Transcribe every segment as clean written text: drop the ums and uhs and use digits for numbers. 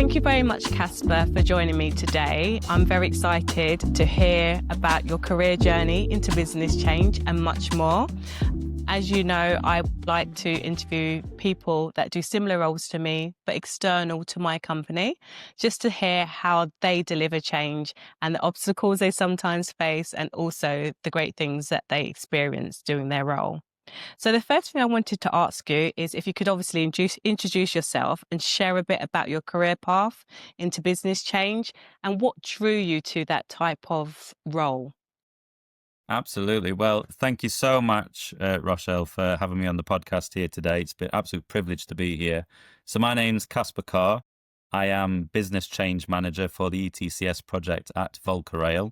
Thank you very much, Casper, for joining me today. I'm very excited to hear about your career journey into business change and much more. As you know, I like to interview people that do similar roles to me, but external to my company, just to hear how they deliver change and the obstacles they sometimes face, and also the great things that they experience doing their role. So the first thing I wanted to ask you is if you could obviously introduce yourself and share a bit about your career path into business change and what drew you to that type of role. Absolutely. Well, thank you so much, Rochelle, for having me on the podcast here today. It's been an absolute privilege to be here. So my name's Casper Carr. I am Business Change Manager for the ETCS project at Volcarail.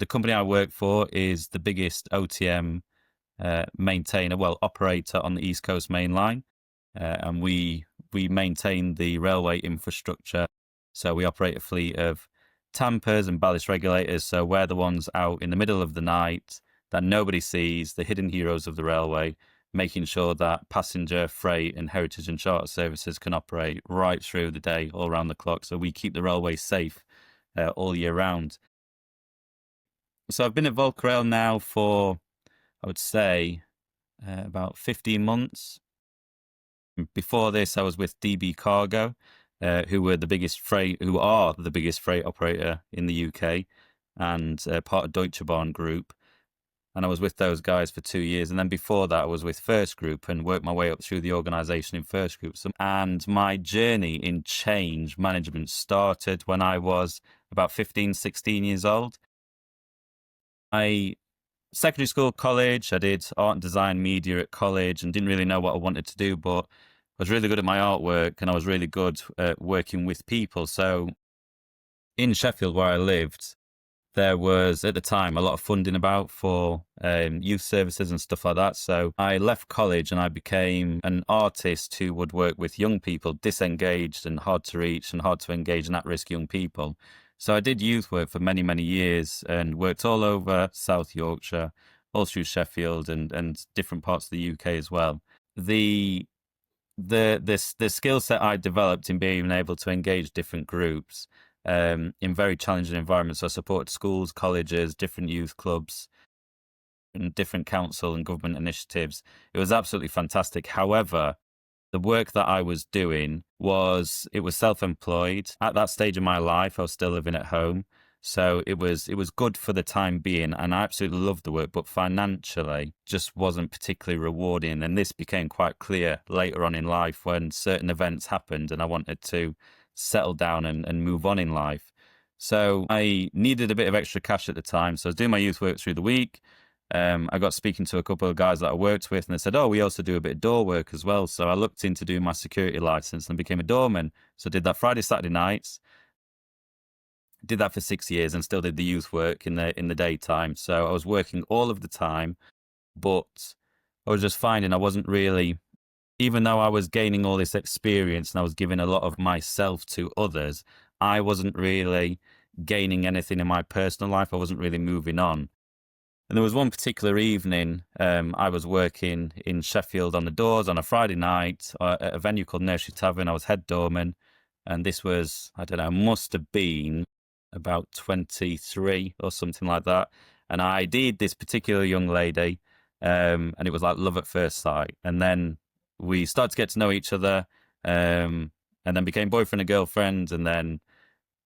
The company I work for is the biggest OTM operator on the East Coast Main Line. And we maintain the railway infrastructure. So we operate a fleet of tampers and ballast regulators, so we're the ones out in the middle of the night that nobody sees, the hidden heroes of the railway, making sure that passenger, freight and heritage and charter services can operate right through the day, all around the clock, so we keep the railway safe all year round. So I've been at Volcarail now for, I would say, about 15 months. Before this, I was with DB Cargo, who are the biggest freight operator in the UK and part of Deutsche Bahn Group. And I was with those guys for 2 years. And then before that, I was with First Group and worked my way up through the organisation in First Group. And my journey in change management started when I was about 15, 16 years old. Secondary school, college, I did art and design media at college and didn't really know what I wanted to do, but I was really good at my artwork and I was really good at working with people. So in Sheffield, where I lived, there was at the time a lot of funding about for youth services and stuff like that. So I left college and I became an artist who would work with young people, disengaged and hard to reach and hard to engage and at-risk young people. So I did youth work for many, many years and worked all over South Yorkshire, all through Sheffield and different parts of the UK as well. The skill set I developed in being able to engage different groups in very challenging environments. So I supported schools, colleges, different youth clubs, and different council and government initiatives. It was absolutely fantastic. However, the work that I was doing was self-employed. At that stage of my life, I was still living at home. So it was good for the time being, and I absolutely loved the work, but financially just wasn't particularly rewarding. And this became quite clear later on in life when certain events happened and I wanted to settle down and move on in life. So I needed a bit of extra cash at the time. So I was doing my youth work through the week. I got speaking to a couple of guys that I worked with and they said, oh, we also do a bit of door work as well. So I looked into doing my security license and became a doorman. So I did that Friday, Saturday nights. Did that for 6 years and still did the youth work in the daytime. So I was working all of the time, but I was just finding I wasn't really, even though I was gaining all this experience and I was giving a lot of myself to others, I wasn't really gaining anything in my personal life. I wasn't really moving on. And there was one particular evening, I was working in Sheffield on the doors on a Friday night at a venue called Nursery Tavern. I was head doorman. And this was, I don't know, must have been about 23 or something like that. And I ID'd this particular young lady, and it was like love at first sight. And then we started to get to know each other, and then became boyfriend and girlfriend. And then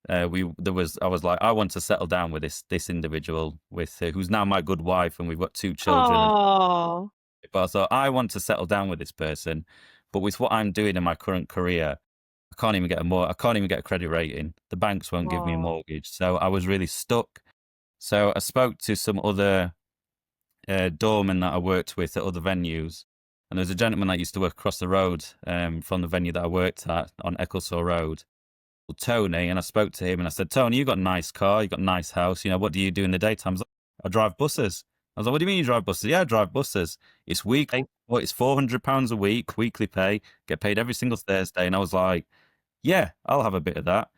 I was like, I want to settle down with this individual who's now my good wife, and we've got 2 children. Oh. But I thought, I want to settle down with this person, but with what I'm doing in my current career, I can't even get a credit rating. The banks won't give me a mortgage. So I was really stuck. So I spoke to some other doormen that I worked with at other venues. And there was a gentleman that used to work across the road from the venue that I worked at on Ecclesall Road, called Tony. And I spoke to him and I said, Tony, you got a nice car, you got a nice house. What do you do in the daytime? I drive buses. I was like, what do you mean you drive buses? Yeah, I drive buses. It's weekly. Well, it's £400 a week, weekly pay, get paid every single Thursday. And I was like, yeah, I'll have a bit of that.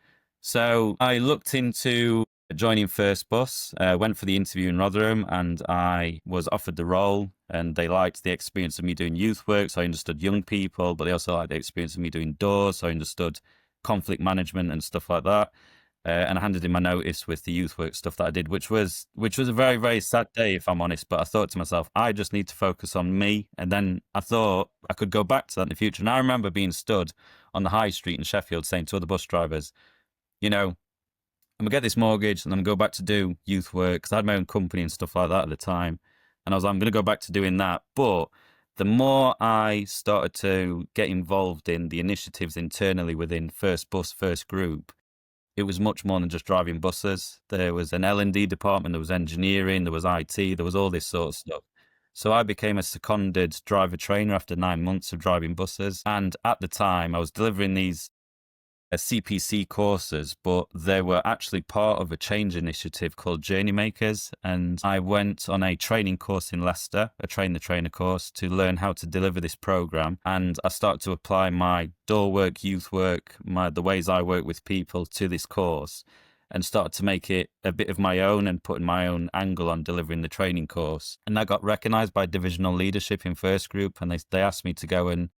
So I looked into joining First Bus, went for the interview in Rotherham, and I was offered the role. And they liked the experience of me doing youth work, so I understood young people, but they also liked the experience of me doing doors, so I understood conflict management and stuff like that. And I handed in my notice with the youth work stuff that I did, which was a very, very sad day, if I'm honest. But I thought to myself, I just need to focus on me. And then I thought I could go back to that in the future. And I remember being stood on the high street in Sheffield saying to other bus drivers, I'm going to get this mortgage and I'm going to go back to do youth work, because I had my own company and stuff like that at the time. And I was like, I'm going to go back to doing that. But the more I started to get involved in the initiatives internally within First Bus, First Group, it was much more than just driving buses. There was an L&D department, there was engineering, there was IT, there was all this sort of stuff. So I became a seconded driver trainer after 9 months of driving buses. And at the time, I was delivering these CPC courses, but they were actually part of a change initiative called Journey Makers. And I went on a training course in Leicester, a train the trainer course, to learn how to deliver this program. And I started to apply my door work, youth work, the ways I work with people to this course, and started to make it a bit of my own and putting my own angle on delivering the training course. And that got recognised by divisional leadership in First Group, and they asked me to go and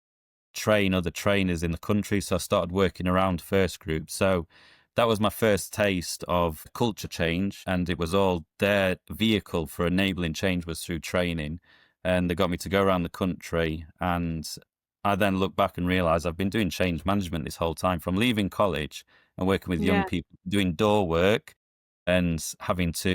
train other trainers in the country. So I started working around First Group. So that was my first taste of culture change, and it was all their vehicle for enabling change was through training. And they got me to go around the country, and I then look back and realize I've been doing change management this whole time, from leaving college and working with young people, doing door work and having to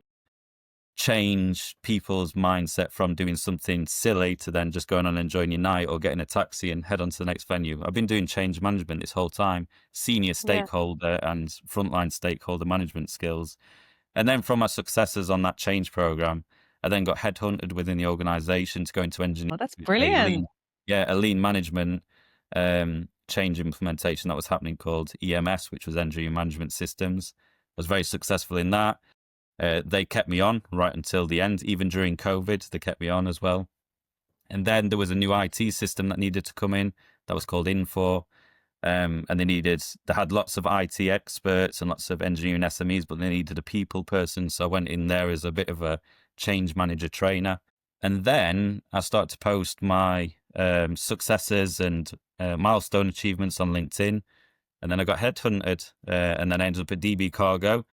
change people's mindset from doing something silly to then just going on and enjoying your night or getting a taxi and head on to the next venue. I've been doing change management this whole time, senior stakeholder and frontline stakeholder management skills. And then from my successes on that change program, I then got headhunted within the organization to go into engineering. Oh, that's brilliant. A lean management change implementation that was happening called EMS, which was engineering management systems. I was very successful in that. They kept me on right until the end. Even during COVID, they kept me on as well. And then there was a new IT system that needed to come in that was called Info. And they had lots of IT experts and lots of engineering SMEs, but they needed a people person. So I went in there as a bit of a change manager trainer. And then I started to post my successes and milestone achievements on LinkedIn. And then I got headhunted, and then I ended up at DB Cargo.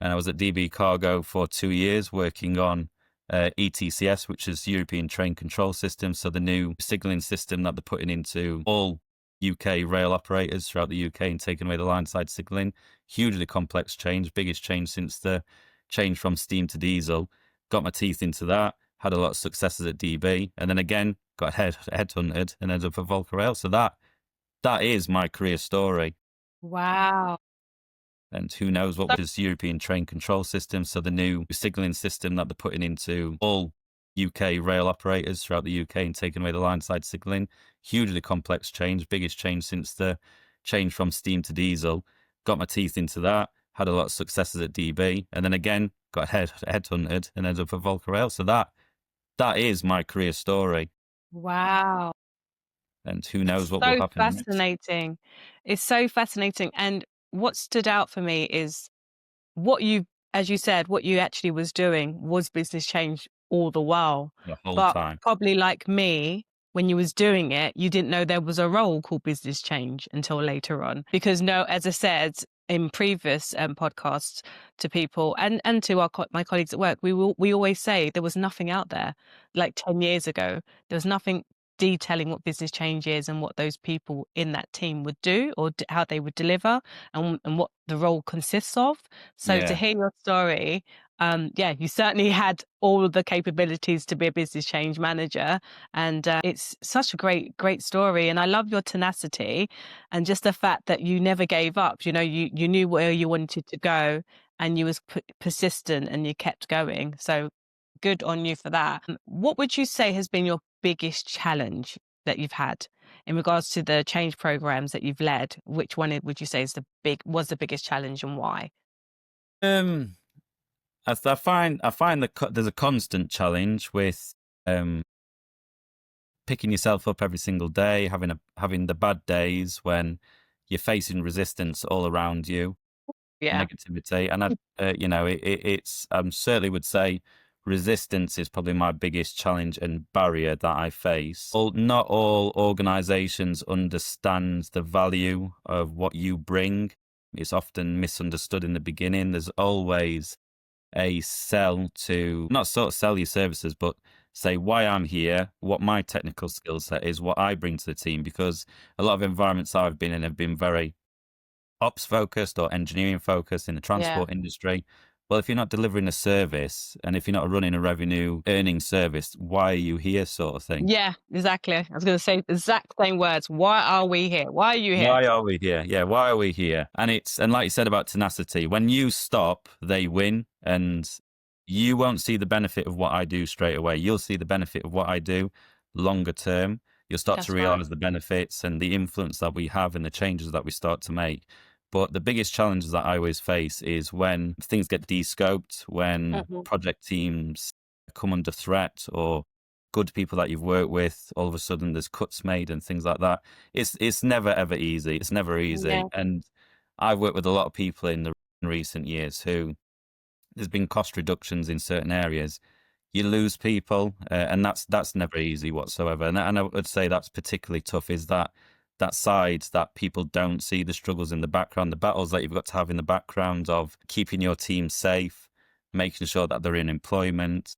And I was at DB Cargo for 2 years working on ETCS, which is European Train Control System. So the new signalling system that they're putting into all UK rail operators throughout the UK and taking away the line side signalling. Hugely complex change, biggest change since the change from steam to diesel. Got my teeth into that, had a lot of successes at DB, and then again got headhunted and ended up at Volker Rail. So that is my career story. Wow. And who knows what was European Train Control System. So the new signalling system that they're putting into all UK rail operators throughout the UK and taking away the line side signalling. Hugely complex change, biggest change since the change from steam to diesel. Got my teeth into that, had a lot of successes at DB, and then again got headhunted and ended up at Volker Rail. So that is my career story. Wow. And who knows what will happen next. Fascinating. It's so fascinating. And what stood out for me is as you said, what you actually was doing was business change all the while. The whole but time. Probably like me, when you was doing it, you didn't know there was a role called business change until later on. Because as I said in previous podcasts to people and to my colleagues at work, we always say there was nothing out there. Like 10 years ago, there was nothing detailing what business change is and what those people in that team would do or how they would deliver and what the role consists of. So to hear your story, you certainly had all of the capabilities to be a business change manager. And it's such a great story. And I love your tenacity and just the fact that you never gave up. You knew where you wanted to go and you was persistent and you kept going. So good on you for that. What would you say has been your biggest challenge that you've had in regards to the change programs that you've led? Which one would you say was the biggest challenge and why? I find that there's a constant challenge with picking yourself up every single day, having the bad days when you're facing resistance all around you, negativity, and I certainly would say resistance is probably my biggest challenge and barrier that I face. Not all organizations understand the value of what you bring. It's often misunderstood in the beginning. There's always a sell to, not sort of sell your services, but say why I'm here, what my technical skill set is, what I bring to the team, because a lot of environments I've been in have been very ops focused or engineering focused in the transport industry. Well, if you're not delivering a service and if you're not running a revenue earning service, why are you here, sort of thing? Yeah, exactly. I was going to say the exact same words. Why are we here? Why are you here? Why are we here? Yeah, why are we here? And like you said about tenacity, when you stop, they win, and you won't see the benefit of what I do straight away. You'll see the benefit of what I do longer term. You'll start to realize the benefits and the influence that we have and the changes that we start to make. But the biggest challenges that I always face is when things get de-scoped, when project teams come under threat, or good people that you've worked with, all of a sudden there's cuts made and things like that. It's never, ever easy. It's never easy. Yeah. And I've worked with a lot of people in the recent years who there's been cost reductions in certain areas. You lose people, and that's never easy whatsoever. And I would say that's particularly tough, is that side that people don't see, the struggles in the background, the battles that you've got to have in the background of keeping your team safe, making sure that they're in employment,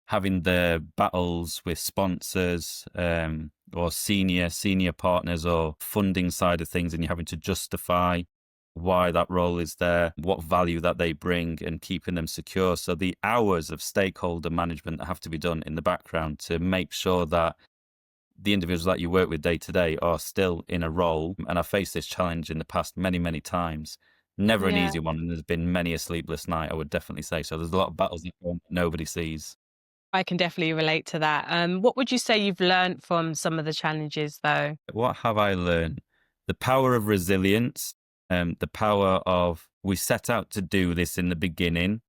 having the battles with sponsors or senior partners or funding side of things, and you're having to justify why that role is there, what value that they bring, and keeping them secure. So the hours of stakeholder management that have to be done in the background to make sure that the individuals that you work with day to day are still in a role. And I faced this challenge in the past many, many times. Never an easy one. And there's been many a sleepless night, I would definitely say. So there's a lot of battles that nobody sees. I can definitely relate to that. What would you say you've learned from some of the challenges, though? What have I learned? The power of resilience, the power of, we set out to do this in the beginning.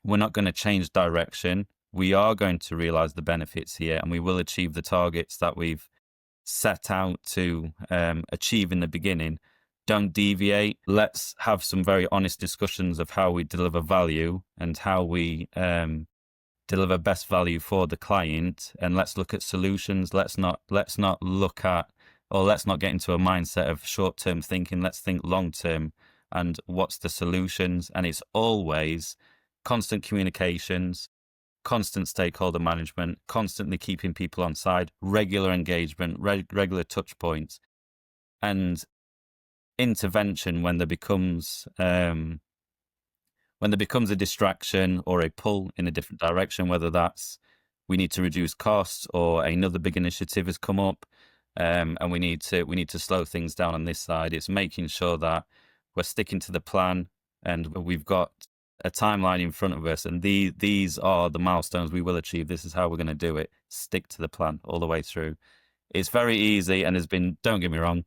We're not going to change direction. We are going to realize the benefits here, and we will achieve the targets that we've set out to achieve in the beginning. Don't deviate. Let's have some very honest discussions of how we deliver value and how we deliver best value for the client. And let's look at solutions. Let's not look at, or let's not get into a mindset of short-term thinking. Let's think long-term and what's the solutions. And it's always constant communications, constant stakeholder management, constantly keeping people on side, regular engagement, regular touch points, and intervention when there becomes a distraction or a pull in a different direction, whether that's we need to reduce costs or another big initiative has come up, and we need to slow things down on this side. It's making sure that we're sticking to the plan and we've got a timeline in front of us, and these are the milestones we will achieve. This is how we're going to do it. Stick to the plan all the way through. It's very easy, and don't get me wrong,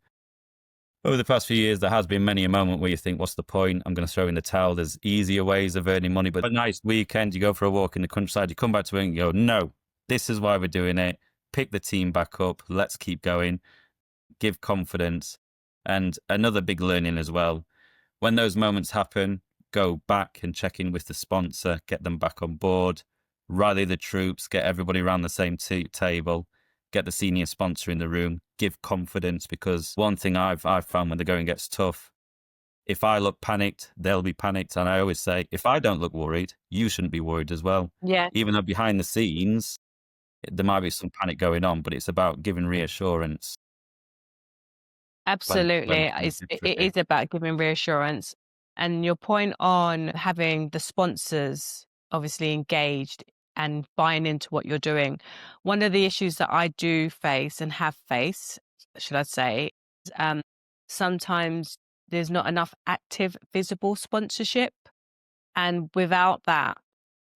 over the past few years, there has been many a moment where you think, what's the point? I'm going to throw in the towel. There's easier ways of earning money, but a nice weekend, you go for a walk in the countryside, you come back to it and you go, no, this is why we're doing it. Pick the team back up. Let's keep going. Give confidence. And another big learning as well, when those moments happen, go back and check in with the sponsor, get them back on board, rally the troops, get everybody around the same table, get the senior sponsor in the room, give confidence, because one thing I've found when the going gets tough, if I look panicked, they'll be panicked. And I always say, if I don't look worried, you shouldn't be worried as well. Yeah. Even though behind the scenes, there might be some panic going on, but it's about giving reassurance. Absolutely. It is about giving reassurance. And your point on having the sponsors obviously engaged and buying into what you're doing. One of the issues that I do face and have faced, should I say, is sometimes there's not enough active, visible sponsorship. And without that,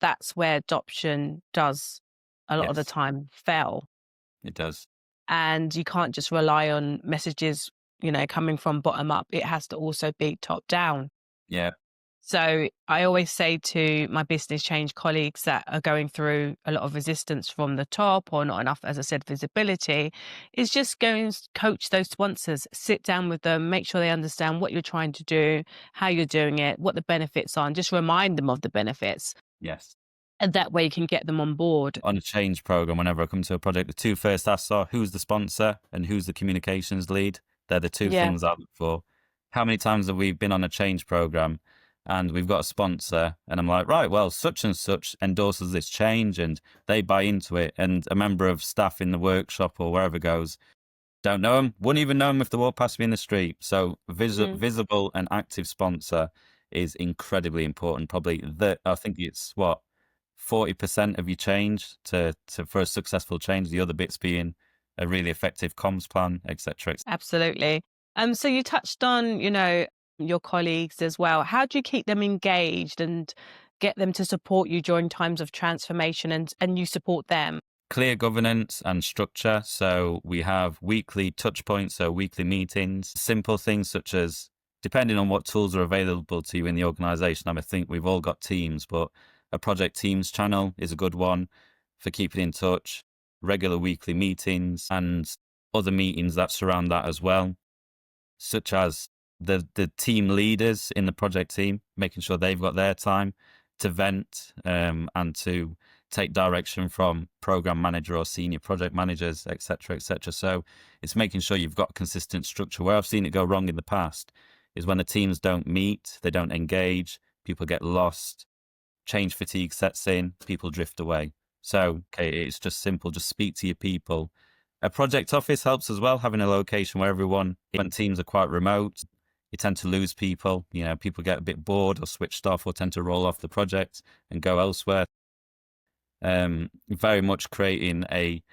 that's where adoption does a lot of the time fail. It does. And you can't just rely on messages, coming from bottom up. It has to also be top down. Yeah. So I always say to my business change colleagues that are going through a lot of resistance from the top or not enough, as I said, visibility, is just go and coach those sponsors, sit down with them, make sure they understand what you're trying to do, how you're doing it, what the benefits are, and just remind them of the benefits. Yes. And that way you can get them on board. On a change program, whenever I come to a project, the two first asks are who's the sponsor and who's the communications lead. They're the two Yeah. things I look for. How many times have we been on a change program and we've got a sponsor and I'm like, right, well, such and such endorses this change and they buy into it. And a member of staff in the workshop or wherever goes, don't know them, wouldn't even know them if they walked past me in the street. So visible and active sponsor is incredibly important. Probably I think it's 40% of your change for a successful change. The other bits being a really effective comms plan, etc. Absolutely. So you touched on, your colleagues as well. How do you keep them engaged and get them to support you during times of transformation and you support them? Clear governance and structure. So we have weekly touch points, so weekly meetings, simple things such as, depending on what tools are available to you in the organization, I think we've all got Teams, but a project Teams channel is a good one for keeping in touch, regular weekly meetings and other meetings that surround that as well, such as the team leaders in the project team, making sure they've got their time to vent and to take direction from program manager or senior project managers, etc., etc. So it's making sure you've got a consistent structure. Where I've seen it go wrong in the past is when the teams don't meet, they don't engage, people get lost, change fatigue sets in, people drift away. So, it's just simple, just speak to your people. A project office helps as well, having a location where when teams are quite remote, you tend to lose people. People get a bit bored or switched off or tend to roll off the project and go elsewhere. Very much creating a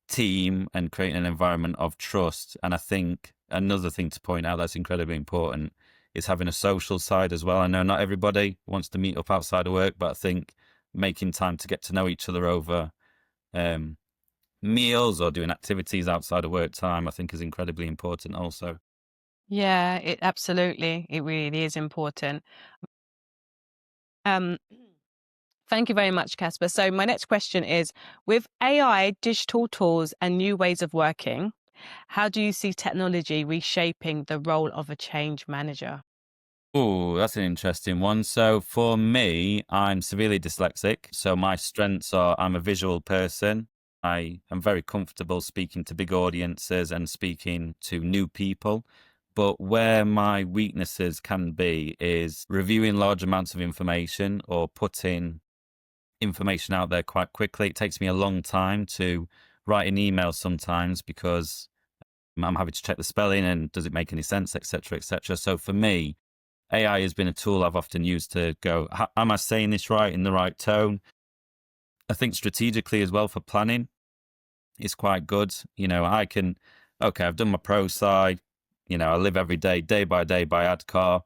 team and creating an environment of trust. And I think another thing to point out that's incredibly important is having a social side as well. I know not everybody wants to meet up outside of work, but I think making time to get to know each other over meals or doing activities outside of work time, I think is incredibly important also. Yeah, it really is important. Thank you very much, Casper. So my next question is, with AI, digital tools and new ways of working, how do you see technology reshaping the role of a change manager? Oh, that's an interesting one. So for me, I'm severely dyslexic. So my strengths are I'm a visual person. I am very comfortable speaking to big audiences and speaking to new people. But where my weaknesses can be is reviewing large amounts of information or putting information out there quite quickly. It takes me a long time to write an email sometimes because I'm having to check the spelling and does it make any sense, etc., etc. So for me, AI has been a tool I've often used to go, am I saying this right in the right tone? I think strategically as well for planning is quite good. I've done my pro side, I live every day, day by ADKAR.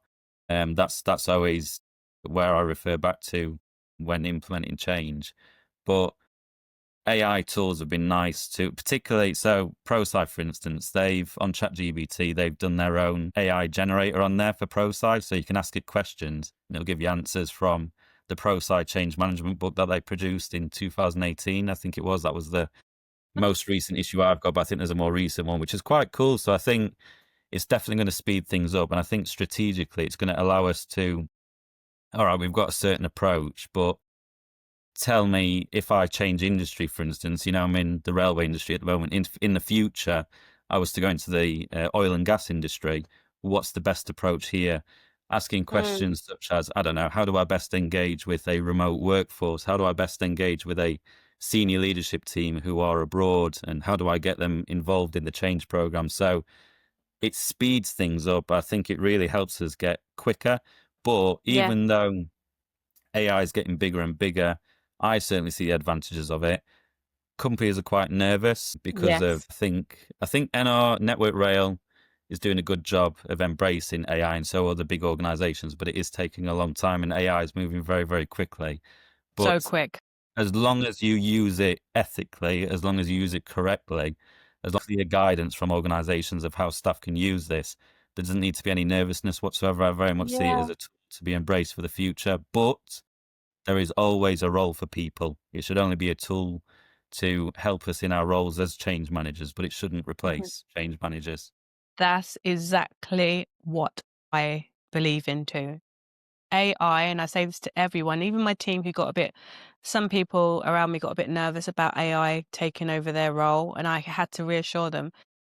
That's always where I refer back to when implementing change. But AI tools have been nice to, particularly, so ProSci, for instance, on ChatGPT, they've done their own AI generator on there for ProSci, so you can ask it questions and it'll give you answers from the ProSci change management book that they produced in 2018. I think it was, that was the most recent issue I've got, but I think there's a more recent one, which is quite cool. So I think it's definitely going to speed things up. And I think strategically, it's going to allow us to, all right, we've got a certain approach, but tell me if I change industry, for instance, I'm in the railway industry at the moment. In the future, I was to go into the oil and gas industry. What's the best approach here? Asking questions such as, I don't know, how do I best engage with a remote workforce? How do I best engage with a senior leadership team who are abroad? And how do I get them involved in the change program? So it speeds things up. I think it really helps us get quicker. But even though AI is getting bigger and bigger, I certainly see the advantages of it. Companies are quite nervous because of, I think NR Network Rail is doing a good job of embracing AI, and so are the big organizations, but it is taking a long time and AI is moving very, very quickly. But So quick. as long as you use it ethically, as long as you use it correctly, as long as you get guidance from organizations of how staff can use this, there doesn't need to be any nervousness whatsoever. I very much see it as a tool to be embraced for the future, but there is always a role for people. It should only be a tool to help us in our roles as change managers, but it shouldn't replace change managers. That's exactly what I believe in too. AI, and I say this to everyone, even my team some people around me got a bit nervous about AI taking over their role, and I had to reassure them,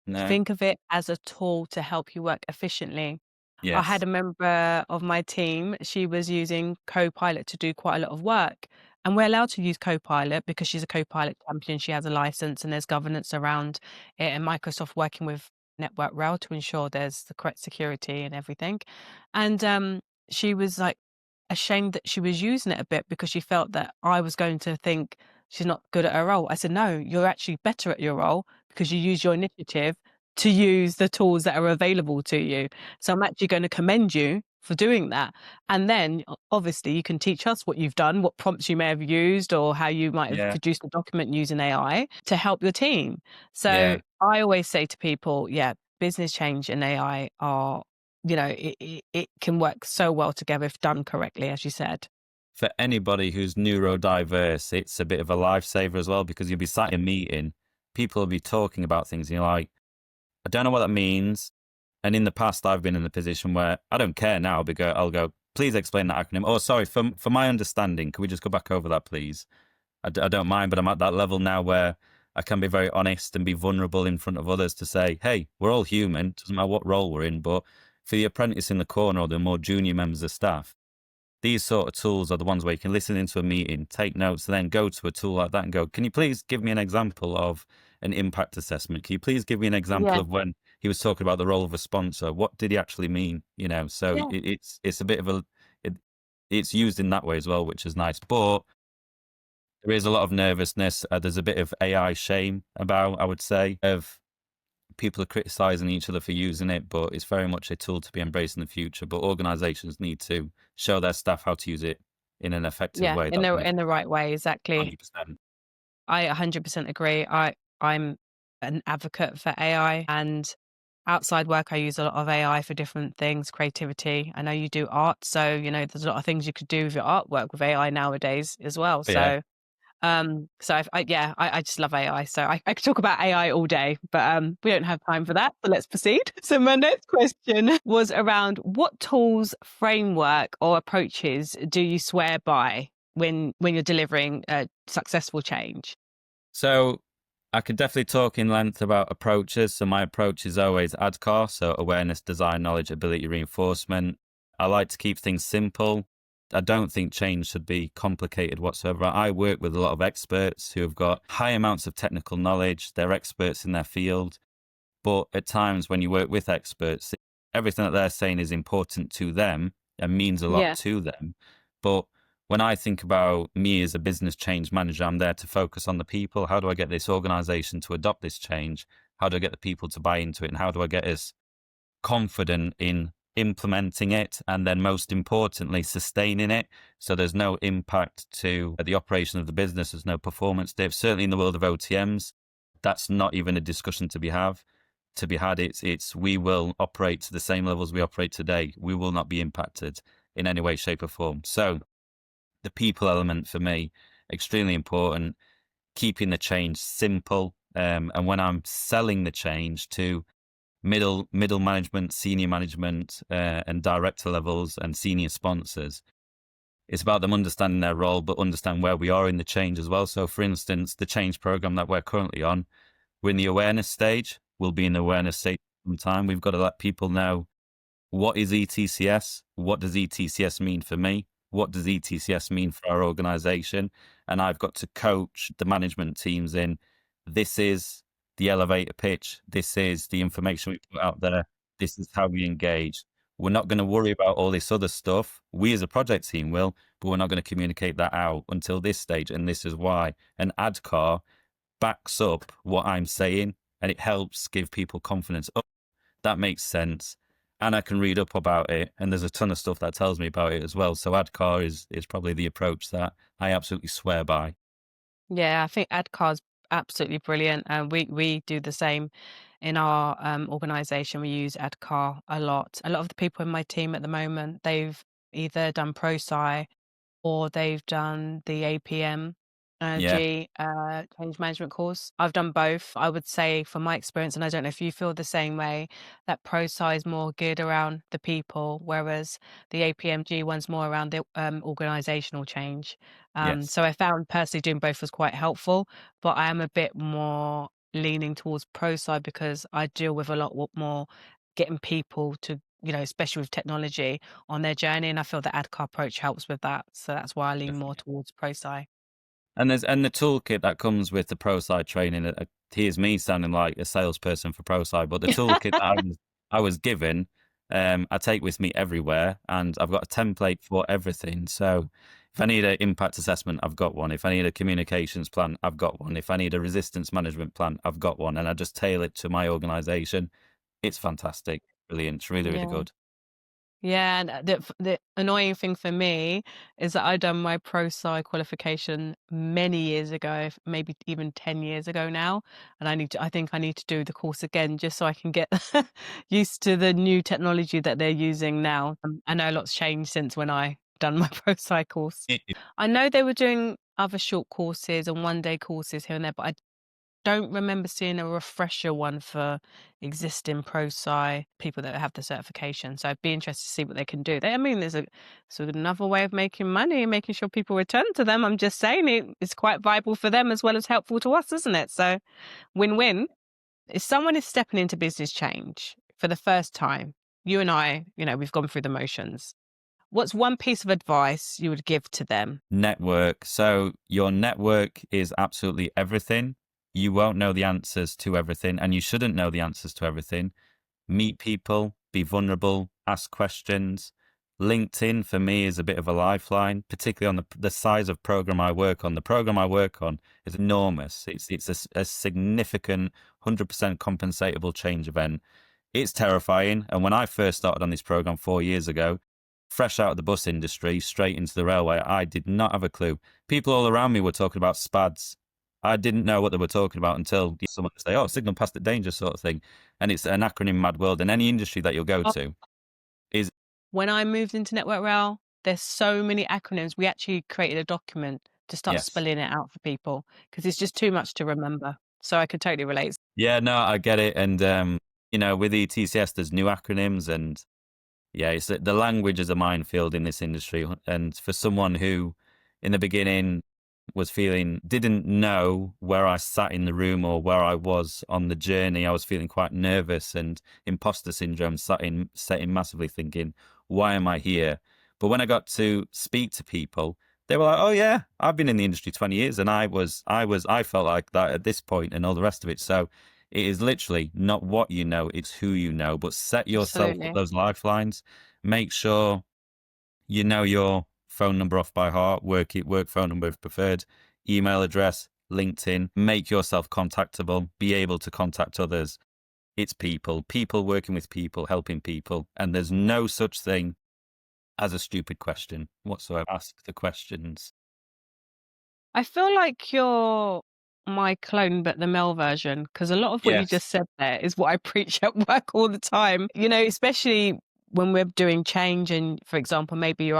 No. think of it as a tool to help you work efficiently. I had Yes. a member of my team, she was using Copilot to do quite a lot of work. And we're allowed to use Copilot because she's a Copilot champion. She has a license and there's governance around it, and Microsoft working with Network Rail to ensure there's the correct security and everything. And she was like ashamed that she was using it a bit because she felt that I was going to think she's not good at her role. I said, no, you're actually better at your role because you use your initiative to use the tools that are available to you. So I'm actually going to commend you for doing that. And then obviously you can teach us what you've done, what prompts you may have used, or how you might have Yeah. produced a document using AI to help your team. So Yeah. I always say to people, yeah, business change and AI are, it can work so well together if done correctly, as you said. For anybody who's neurodiverse, it's a bit of a lifesaver as well, because you'll be sat in a meeting, people will be talking about things, and you're like, I don't know what that means. And in the past, I've been in the position where I don't care now, because I'll go, please explain that acronym. Oh, sorry, for my understanding, can we just go back over that, please? I don't mind, but I'm at that level now where I can be very honest and be vulnerable in front of others to say, hey, we're all human, doesn't matter what role we're in, but for the apprentice in the corner or the more junior members of staff, these sort of tools are the ones where you can listen into a meeting, take notes, and then go to a tool like that and go, can you please give me an example of an impact assessment? Can you please give me an example Yeah. of when he was talking about the role of a sponsor? What did he actually mean? So Yeah. it's a bit of it's used in that way as well, which is nice. But there is a lot of nervousness. There's a bit of AI shame about, I would say, of people are criticizing each other for using it, but it's very much a tool to be embraced in the future. But organizations need to show their staff how to use it in an effective Yeah. way. In That's the right way. Exactly. 100%. I 100% agree. I'm an advocate for AI, and outside work, I use a lot of AI for different things, creativity. I know you do art, so there's a lot of things you could do with your artwork with AI nowadays as well. Yeah. I just love AI. So I could talk about AI all day, but we don't have time for that. So let's proceed. So my next question was around what tools, framework, or approaches do you swear by when you're delivering a successful change? So I could definitely talk in length about approaches. So my approach is always ADKAR, so awareness, design, knowledge, ability, reinforcement. I like to keep things simple. I don't think change should be complicated whatsoever. I work with a lot of experts who have got high amounts of technical knowledge. They're experts in their field. But at times when you work with experts, everything that they're saying is important to them and means a lot Yeah. to them. But when I think about me as a business change manager, I'm there to focus on the people. How do I get this organization to adopt this change? How do I get the people to buy into it? And how do I get us confident in implementing it? And then most importantly, sustaining it. So there's no impact to the operation of the business. There's no performance dip. Certainly in the world of OTMs, that's not even a discussion to be had. It's we will operate to the same levels we operate today. We will not be impacted in any way, shape, or form. So the people element for me, extremely important. Keeping the change simple, and when I'm selling the change to middle management, senior management, and director levels and senior sponsors, it's about them understanding their role, but understand where we are in the change as well. So, for instance, the change program that we're currently on, we're in the awareness stage. We'll be in the awareness stage sometime. We've got to let people know what is ETCS? What does ETCS mean for me? What does ETCS mean for our organization? And I've got to coach the management teams in this is the elevator pitch. This is the information we put out there. This is how we engage. We're not going to worry about all this other stuff. We as a project team will, but we're not going to communicate that out until this stage. And this is why. And ADKAR backs up what I'm saying, and it helps give people confidence. Oh, that makes sense. And I can read up about it, and there's a ton of stuff that tells me about it as well. So ADKAR is probably the approach that I absolutely swear by. Yeah, I think ADKAR is absolutely brilliant. And we do the same in our organization. We use ADKAR a lot. A lot of the people in my team at the moment, they've either done ProSci or they've done the APM. Yeah. change management course. I've done both. I would say from my experience, and I don't know if you feel the same way, that ProSci is more geared around the people, whereas the APMG one's more around the organizational change. Yes. So I found personally doing both was quite helpful, but I am a bit more leaning towards ProSci because I deal with a lot more getting people to, especially with technology on their journey. And I feel the ADKAR approach helps with that. So that's why I lean more towards ProSci. And the toolkit that comes with the pro side training. Here's me sounding like a salesperson for pro side, but the toolkit that I was given, I take with me everywhere, and I've got a template for everything. So if I need an impact assessment, I've got one. If I need a communications plan, I've got one. If I need a resistance management plan, I've got one, and I just tailor it to my organization. It's fantastic, brilliant, it's really, really Yeah. good. Yeah, and the annoying thing for me is that I done my ProSci qualification many years ago, maybe even 10 years ago now, and I think I need to do the course again just so I can get used to the new technology that they're using now. I know a lot's changed since when I done my ProSci course. I know they were doing other short courses and one-day courses here and there, but I don't remember seeing a refresher one for existing ProSci people that have the certification. So I'd be interested to see what they can do. There's a sort of another way of making money, making sure people return to them. I'm just saying it's quite viable for them as well as helpful to us, isn't it? So win-win. If someone is stepping into business change for the first time, you and I, we've gone through the motions. What's one piece of advice you would give to them? Network. So your network is absolutely everything. You won't know the answers to everything, and you shouldn't know the answers to everything. Meet people, be vulnerable, ask questions. LinkedIn for me is a bit of a lifeline, particularly on the size of program I work on. The program I work on is enormous. It's a significant 100% compensatable change event. It's terrifying. And when I first started on this program 4 years ago, fresh out of the bus industry, straight into the railway, I did not have a clue. People all around me were talking about SPADs. I didn't know what they were talking about until someone would say, "Oh, signal past at danger," sort of thing. And it's an acronym mad world. And any industry that you'll go to is, When I moved into Network Rail, there's so many acronyms. We actually created a document to start yes. spelling it out for people because it's just too much to remember. So I could totally relate. Yeah, no, I get it. And, with ETCS, there's new acronyms, and yeah, it's the language is a minefield in this industry. And for someone who in the beginning didn't know where I sat in the room or where I was on the journey, I was feeling quite nervous, and imposter syndrome setting massively, thinking, why am I here? But when I got to speak to people, they were like, "Oh yeah, I've been in the industry 20 years and I felt like that at this point," and all the rest of it. So it is literally not what you know, it's who you know. But set yourself up Absolutely. those lifelines. Make sure you know your phone number off by heart, work phone number if preferred, email address, LinkedIn. Make yourself contactable, be able to contact others. It's people working with people, helping people. And there's no such thing as a stupid question whatsoever. Ask the questions. I feel like you're my clone, but the male version, because a lot of what you Yes. just said there is what I preach at work all the time. Especially when we're doing change and, for example, maybe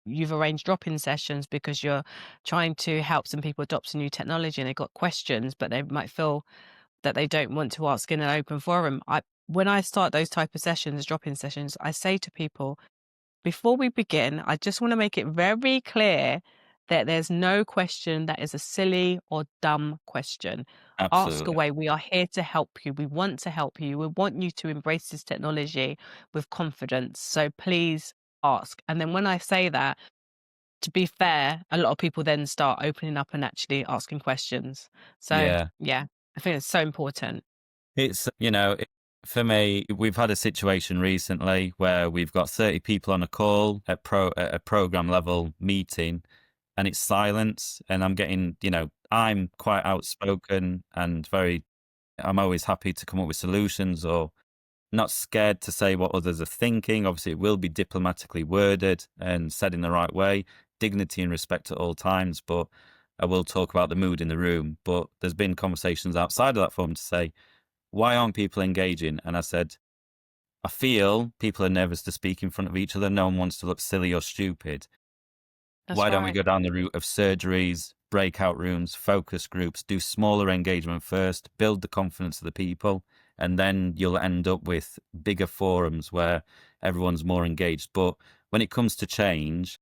you've arranged drop-in sessions because you're trying to help some people adopt a new technology and they've got questions, but they might feel that they don't want to ask in an open forum. When I start those type of sessions, drop-in sessions, I say to people, before we begin, I just want to make it very clear that there's no question that is a silly or dumb question. Ask Absolutely. away. We are here to help you. We want to help you. We want you to embrace this technology with confidence. So please ask. And then when I say that, to be fair, a lot of people then start opening up and actually asking questions. So Yeah. I think it's so important. It's, for me, we've had a situation recently where we've got 30 people on a call at a program level meeting, and it's silence. And I'm getting, I'm quite outspoken and I'm always happy to come up with solutions, or not scared to say what others are thinking. Obviously, it will be diplomatically worded and said in the right way, dignity and respect at all times. But I will talk about the mood in the room. But there's been conversations outside of that forum to say, why aren't people engaging? And I said, I feel people are nervous to speak in front of each other. No one wants to look silly or stupid. That's Why don't we right. go down the route of surgeries, breakout rooms, focus groups, do smaller engagement first, build the confidence of the people, and then you'll end up with bigger forums where everyone's more engaged. But when it comes to change,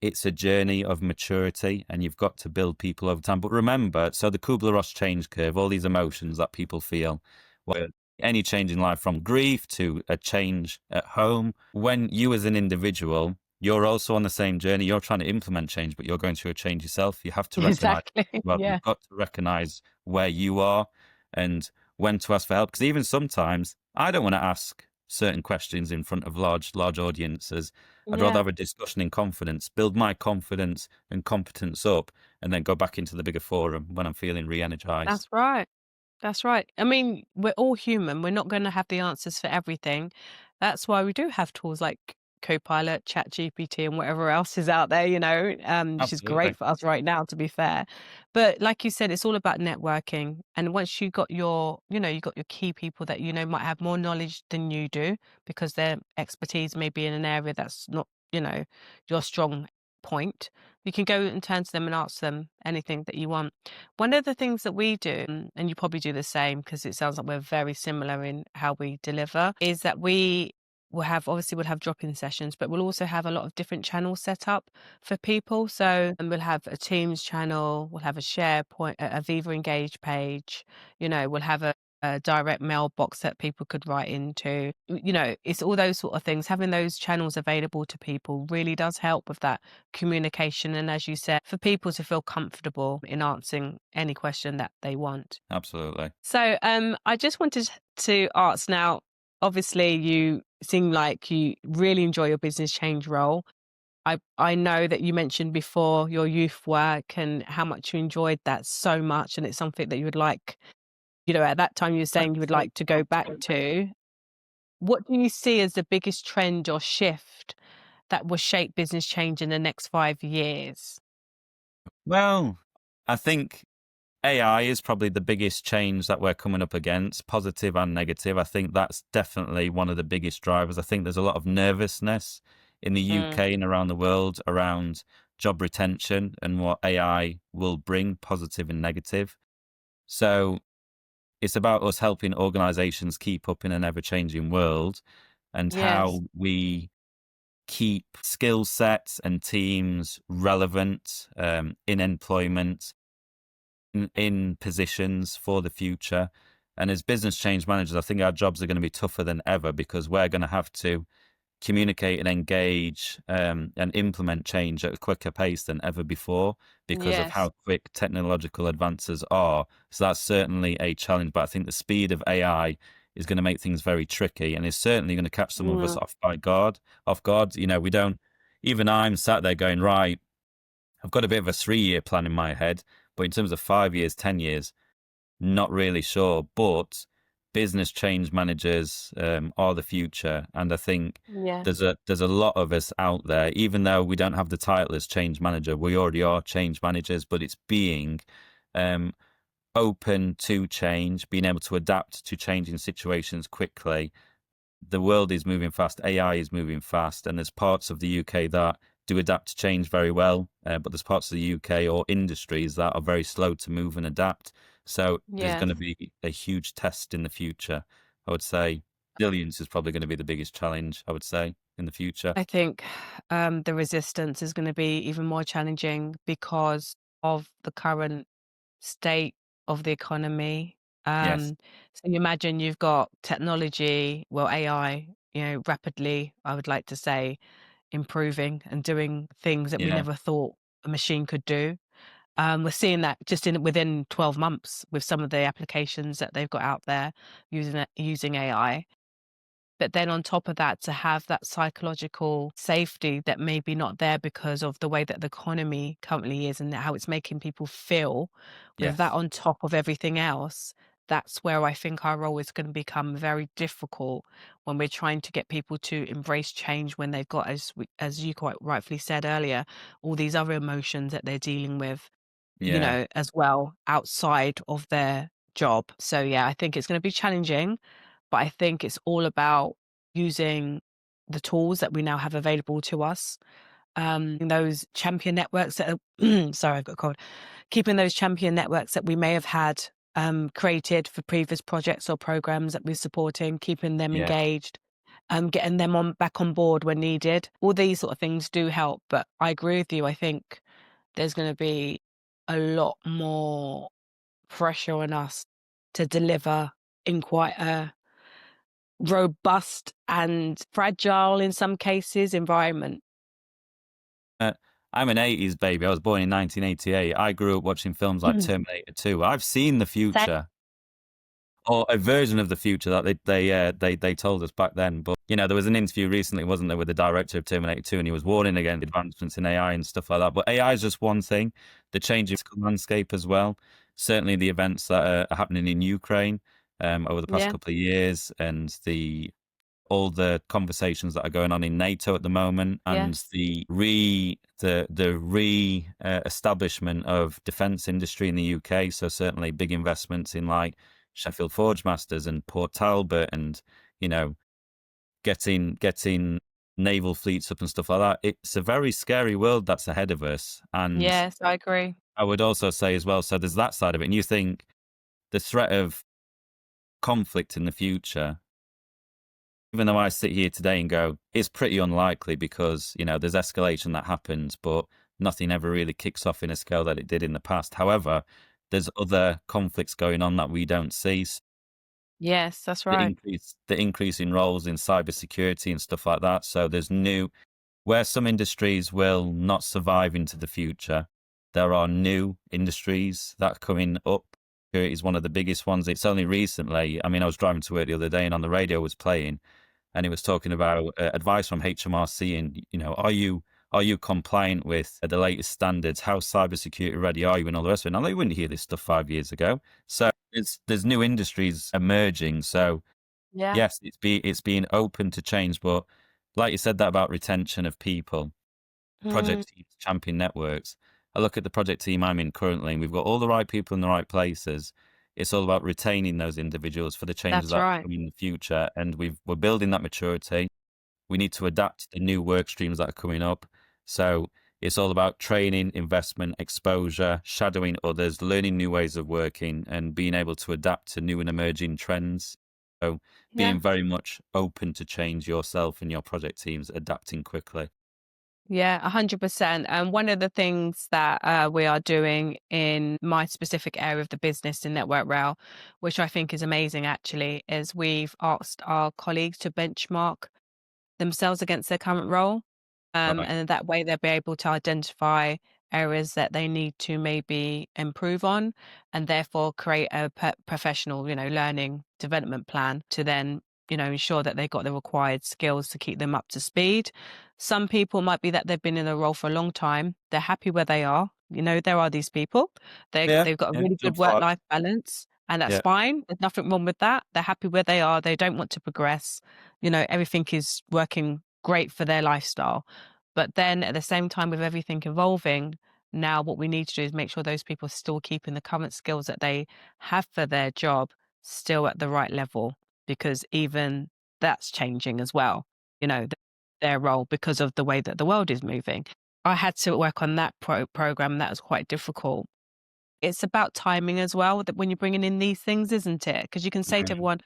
it's a journey of maturity, and you've got to build people over time. But remember, so the Kubler-Ross change curve, all these emotions that people feel, where any change in life, from grief to a change at home, when you as an individual, you're also on the same journey. You're trying to implement change, but you're going through a change yourself. You have to recognize, Exactly. well, Yeah. you've got to recognize where you are and when to ask for help. Because even sometimes I don't want to ask certain questions in front of large audiences. I'd rather Yeah. have a discussion in confidence, build my confidence and competence up, and then go back into the bigger forum when I'm feeling re-energized. That's right. That's right. I mean, we're all human. We're not going to have the answers for everything. That's why we do have tools like Copilot, ChatGPT, and whatever else is out there, which is Absolutely. great for us right now, to be fair. But like you said, it's all about networking. And once you got you got your key people that might have more knowledge than you do, because their expertise may be in an area that's not, your strong point, you can go and turn to them and ask them anything that you want. One of the things that we do, and you probably do the same because it sounds like we're very similar in how we deliver, is that we'll have drop-in sessions, but we'll also have a lot of different channels set up for people. So, and we'll have a Teams channel, we'll have a SharePoint, a Viva Engage page, we'll have a direct mailbox that people could write into. It's all those sort of things. Having those channels available to people really does help with that communication. And as you said, for people to feel comfortable in answering any question that they want. Absolutely. So I just wanted to ask now, obviously you seem like you really enjoy your business change role. I know that you mentioned before your youth work and how much you enjoyed that so much, and it's something that you would like, at that time you were saying you would like to go back to. What do you see as the biggest trend or shift that will shape business change in the next 5 years? Well, I think AI is probably the biggest change that we're coming up against, positive and negative. I think that's definitely one of the biggest drivers. I think there's a lot of nervousness in the Mm, UK and around the world around job retention and what AI will bring, positive and negative. So it's about us helping organizations keep up in an ever changing world, and yes. how we keep skill sets and teams relevant in employment, in positions for the future. And as business change managers, I think our jobs are going to be tougher than ever, because we're going to have to communicate and engage and implement change at a quicker pace than ever before, because of Yes. how quick technological advances are. So that's certainly a challenge. But I think the speed of AI is going to make things very tricky, and is certainly going to catch some of us Mm, off guard. We don't, even I'm sat there going, right, I've got a bit of a 3-year plan in my head, but in terms of 5 years, 10 years, not really sure. But business change managers are the future, and I think yeah. there's a lot of us out there. Even though we don't have the title as change manager, we already are change managers. But it's being um, open to change, being able to adapt to changing situations quickly. The world is moving fast, AI is moving fast, and there's parts of the UK that do adapt to change very well, but there's parts of the UK or industries that are very slow to move and adapt. So there's going Yes. to be a huge test in the future. I would say resilience is probably going to be the biggest challenge, I would say, in the future. I think the resistance is going to be even more challenging because of the current state of the economy. Yes. So you imagine you've got technology, well, AI, rapidly, I would like to say, improving and doing things that we Yeah. never thought a machine could do. We're seeing that just within 12 months with some of the applications that they've got out there using AI. But then on top of that, to have that psychological safety that may be not there because of the way that the economy currently is and how it's making people feel, with that Yes. on top of everything else, that's where I think our role is going to become very difficult when we're trying to get people to embrace change when they've got, as you quite rightfully said earlier, all these other emotions that they're dealing with, Yeah. as well outside of their job. So yeah, I think it's going to be challenging, but I think it's all about using the tools that we now have available to us, those champion networks that are, sorry, I've got a cold. Keeping those champion networks that we may have had created for previous projects or programs that we're supporting, keeping them engaged, getting them back on board when needed. All these sort of things do help. But I agree with you. I think there's going to be a lot more pressure on us to deliver in quite a robust and fragile, in some cases, environment. I'm an 80s baby. I was born in 1988. I grew up watching films like Terminator 2. I've seen the future, or a version of the future that they told us back then. But, you know, there was an interview recently, wasn't there, with the director of Terminator 2, and he was warning against advancements in AI and stuff like that. But AI is just one thing. The changing landscape as well. Certainly the events that are happening in Ukraine over the past couple of years, and all the conversations that are going on in NATO at the moment, and the establishment of defence industry in the UK. So certainly big investments in like Sheffield Forgemasters and Port Talbot, and, you know, getting naval fleets up and stuff like that. It's a very scary world that's ahead of us. And yes, I agree. I would also say as well, so there's that side of it. And you think the threat of conflict in the future, even though I sit here today and go, it's pretty unlikely because, you know, there's escalation that happens, but nothing ever really kicks off in a scale that it did in the past. However, there's other conflicts going on that we don't see. Yes, that's right. The increase in roles in cybersecurity and stuff like that. So there's where some industries will not survive into the future, there are new industries that are coming up. Security is one of the biggest ones. It's only recently, I mean, I was driving to work the other day and on the radio was playing, and it was talking about advice from HMRC, and, you know, are you compliant with the latest standards? How cybersecurity ready are you, and all the rest of it? Now, they wouldn't hear this stuff 5 years ago. So there's new industries emerging. So yes, it's being open to change. But like you said that about retention of people, project teams, champion networks. I look at the project team I'm in currently, and we've got all the right people in the right places. It's all about retaining those individuals for the changes that are coming in the future. And we're building that maturity. We need to adapt to the new work streams that are coming up. So it's all about training, investment, exposure, shadowing others, learning new ways of working, and being able to adapt to new and emerging trends. So being very much open to change yourself and your project teams, adapting quickly. Yeah, 100%. And one of the things that we are doing in my specific area of the business in Network Rail, which I think is amazing actually, is we've asked our colleagues to benchmark themselves against their current role. And that way they'll be able to identify areas that they need to maybe improve on, and therefore create a professional, you know, learning development plan to then, you know, ensure that they've got the required skills to keep them up to speed. Some people might be that they've been in a role for a long time. They're happy where they are. You know, there are these people. They've got a really good work-life balance, and that's fine. There's nothing wrong with that. They're happy where they are. They don't want to progress. You know, everything is working great for their lifestyle. But then at the same time, with everything evolving, now what we need to do is make sure those people are still keeping the current skills that they have for their job still at the right level, because even that's changing as well, you know, their role, because of the way that the world is moving. I had to work on that program. That was quite difficult. It's about timing as well, that when you're bringing in these things, isn't it? Because you can say to everyone,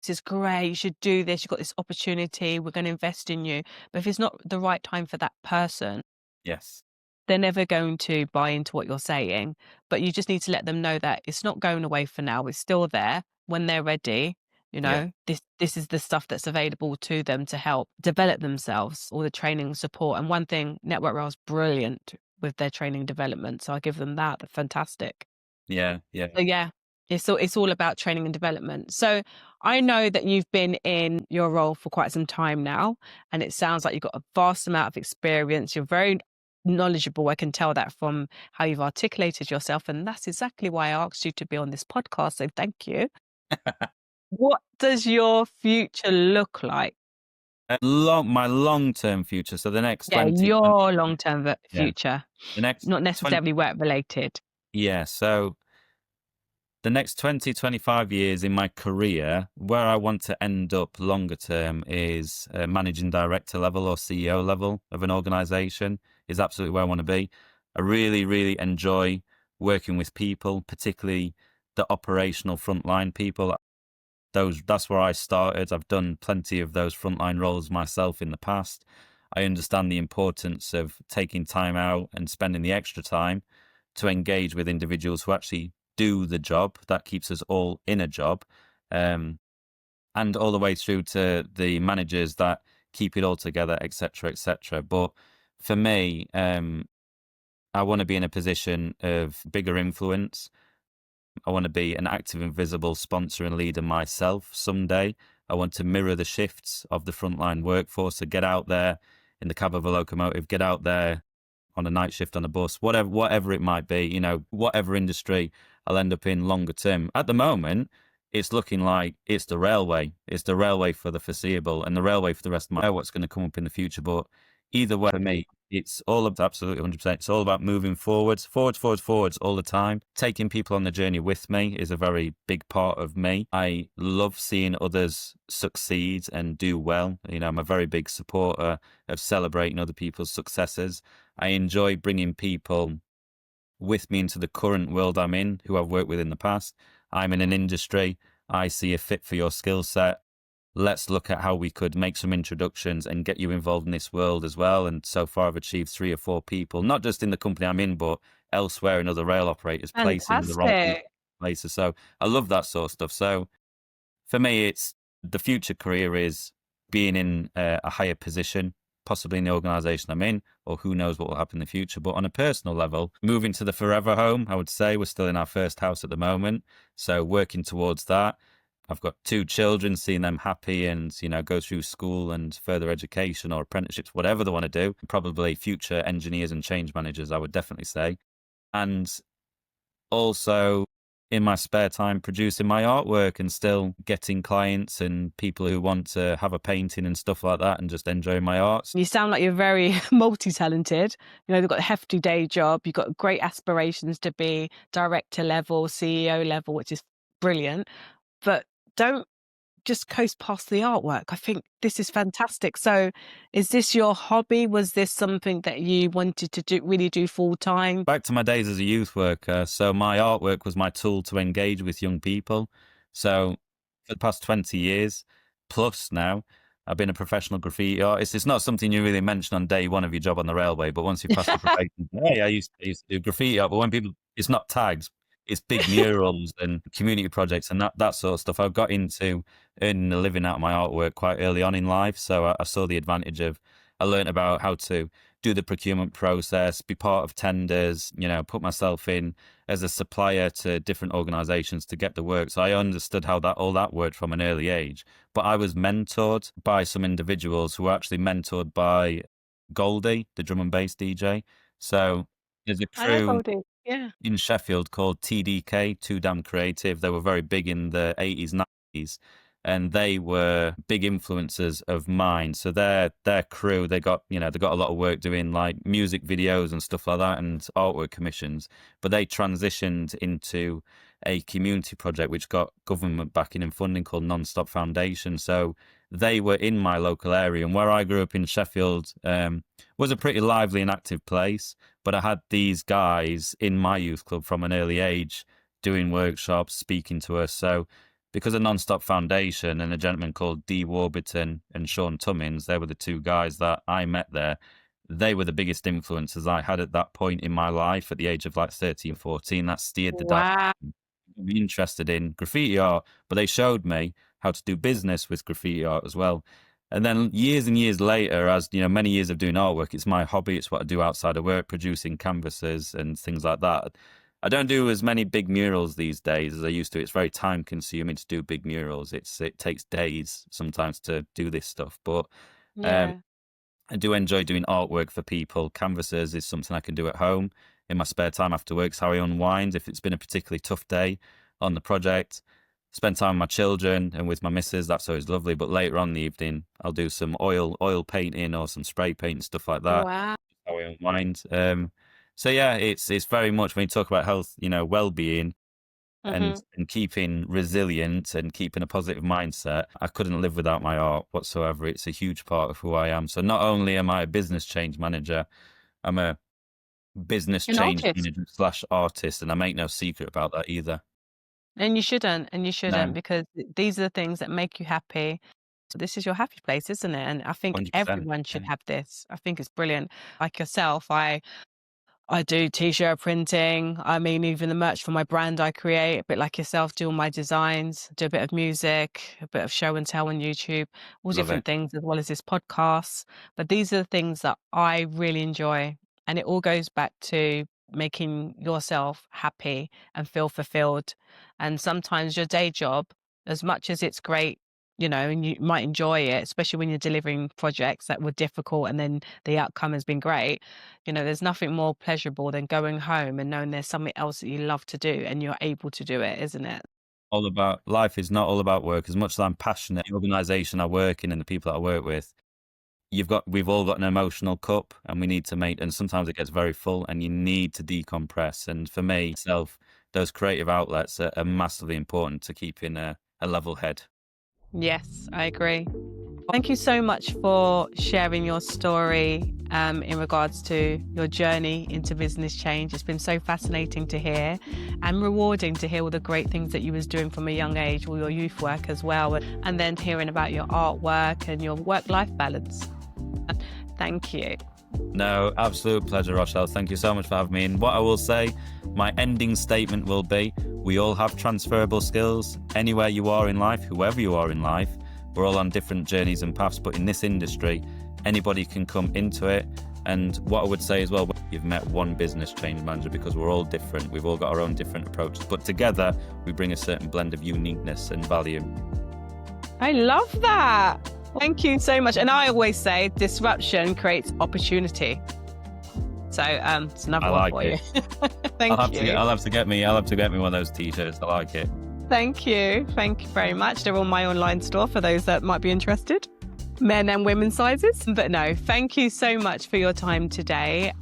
this is great, you should do this, you've got this opportunity, we're going to invest in you. But if it's not the right time for that person, they're never going to buy into what you're saying. But you just need to let them know that it's not going away for now. It's still there. When they're ready, you know, this is the stuff that's available to them to help develop themselves, all the training and support. And one thing, Network Rail is brilliant with their training development. So I give them that. They're fantastic. Yeah. So it's all about training and development. So I know that you've been in your role for quite some time now, and it sounds like you've got a vast amount of experience. You're very knowledgeable. I can tell that from how you've articulated yourself. And that's exactly why I asked you to be on this podcast. So thank you. What does your future look like? My long-term future. So the next 20. Your long-term future. The next Not necessarily work related. Yeah. So The next 20, 25 years in my career, where I want to end up longer term is managing director level or CEO level of an organization is absolutely where I want to be. I really, really enjoy working with people, particularly the operational frontline people. That's where I started. I've done plenty of those frontline roles myself in the past. I understand the importance of taking time out and spending the extra time to engage with individuals who actually do the job. That keeps us all in a job. And all the way through to the managers that keep it all together, etc., etc. But for me, I want to be in a position of bigger influence. I want to be an active and visible sponsor and leader myself someday. I want to mirror the shifts of the frontline workforce, to get out there in the cab of a locomotive, get out there on a night shift on a bus, whatever it might be, whatever industry I'll end up in longer term. At the moment, it's looking like it's the railway. It's the railway for the foreseeable, and the railway for the rest of my what's going to come up in the future. But either way, for me, it's all about absolutely 100%. It's all about moving forwards all the time. Taking people on the journey with me is a very big part of me. I love seeing others succeed and do well. I'm a very big supporter of celebrating other people's successes. I enjoy bringing people with me into the current world I'm in, who I've worked with in the past. I'm in an industry. I see a fit for your skill set. Let's look at how we could make some introductions and get you involved in this world as well. And so far, I've achieved 3 or 4 people, not just in the company I'm in, but elsewhere in other rail operators, placing the right people places. So I love that sort of stuff. So for me, it's the future career is being in a higher position, possibly in the organization I'm in, or who knows what will happen in the future. But on a personal level, moving to the forever home, I would say. We're still in our first house at the moment. So working towards that. I've got 2 children, seeing them happy and, go through school and further education or apprenticeships, whatever they want to do. Probably future engineers and change managers, I would definitely say. And also in my spare time, producing my artwork and still getting clients and people who want to have a painting and stuff like that and just enjoying my art. You sound like you're very multi-talented. You've got a hefty day job. You've got great aspirations to be director level, CEO level, which is brilliant. But don't just coast past the artwork. I think this is fantastic. So is this your hobby? Was this something that you wanted to really do full time? Back to my days as a youth worker. So my artwork was my tool to engage with young people. So for the past 20 years plus now, I've been a professional graffiti artist. It's not something you really mention on day one of your job on the railway, but once you pass the probation, hey, I used to do graffiti art, but when people, it's not tags. It's big murals and community projects and that sort of stuff. I got into earning a living out of my artwork quite early on in life. So I saw the advantage of, I learned about how to do the procurement process, be part of tenders, put myself in as a supplier to different organizations to get the work. So I understood how all that worked from an early age. But I was mentored by some individuals who were actually mentored by Goldie, the drum and bass DJ. So there's a crew in Sheffield called TDK, Too Damn Creative. They were very big in the 80s, 90s, and they were big influences of mine. So their crew, they got a lot of work doing like music videos and stuff like that and artwork commissions, but they transitioned into a community project which got government backing and funding called Non-Stop Foundation. So they were in my local area, and where I grew up in Sheffield was a pretty lively and active place. But I had these guys in my youth club from an early age doing workshops, speaking to us. So because of Non-Stop Foundation and a gentleman called Dee Warburton and Sean Tummins, they were the 2 guys that I met there. They were the biggest influences I had at that point in my life at the age of like 13, 14. That steered the direction. Be interested in graffiti art, but they showed me how to do business with graffiti art as well. And then years and years later, as many years of doing artwork, it's my hobby. It's what I do outside of work, producing canvases and things like that. I don't do as many big murals these days as I used to. It's very time consuming to do big murals. It takes days sometimes to do this stuff, but I do enjoy doing artwork for people. Canvases is something I can do at home in my spare time after work. It's how I unwind if it's been a particularly tough day on the project. Spend time with my children and with my missus. That's always lovely. But later on in the evening, I'll do some oil painting or some spray paint and stuff like that. Wow. How I unwind. So yeah, it's very much when you talk about health, well-being. and keeping resilient and keeping a positive mindset. I couldn't live without my art whatsoever. It's a huge part of who I am. So not only am I a business change manager, I'm a business change manager / artist, and I make no secret about that either. And you shouldn't, No. because these are the things that make you happy. So this is your happy place, isn't it? And I think 100%, everyone should have this. I think it's brilliant. Like yourself, I do t-shirt printing. I mean, even the merch for my brand I create, a bit like yourself, do all my designs, do a bit of music, a bit of show and tell on YouTube, all Love different it. things, as well as this podcast. But these are the things that I really enjoy. And it all goes back to making yourself happy and feel fulfilled. And sometimes your day job, as much as it's great, and you might enjoy it, especially when you're delivering projects that were difficult and then the outcome has been great. There's nothing more pleasurable than going home and knowing there's something else that you love to do and you're able to do it, isn't it? Life is not all about work. As much as I'm passionate, the organisation I work in and the people that I work with, we've all got an emotional cup, and we need to and sometimes it gets very full and you need to decompress. And for me, those creative outlets are massively important to keeping a level head. Yes, I agree. Thank you so much for sharing your story in regards to your journey into business change. It's been so fascinating to hear and rewarding to hear all the great things that you was doing from a young age, all your youth work as well, and then hearing about your artwork and your work-life balance. Thank you. No, absolute pleasure, Rochelle. Thank you so much for having me. And what I will say, my ending statement will be, we all have transferable skills. Anywhere you are in life, whoever you are in life, we're all on different journeys and paths. But in this industry, anybody can come into it. And what I would say as well, you've met one business change manager, because we're all different. We've all got our own different approaches. But together, we bring a certain blend of uniqueness and value. I love that. Thank you so much. And I always say disruption creates opportunity. So it's another one for you. Thank you. I'll have to get me one of those t-shirts. I like it. Thank you. Thank you very much. They're on my online store for those that might be interested. Men and women's sizes. But no, thank you so much for your time today.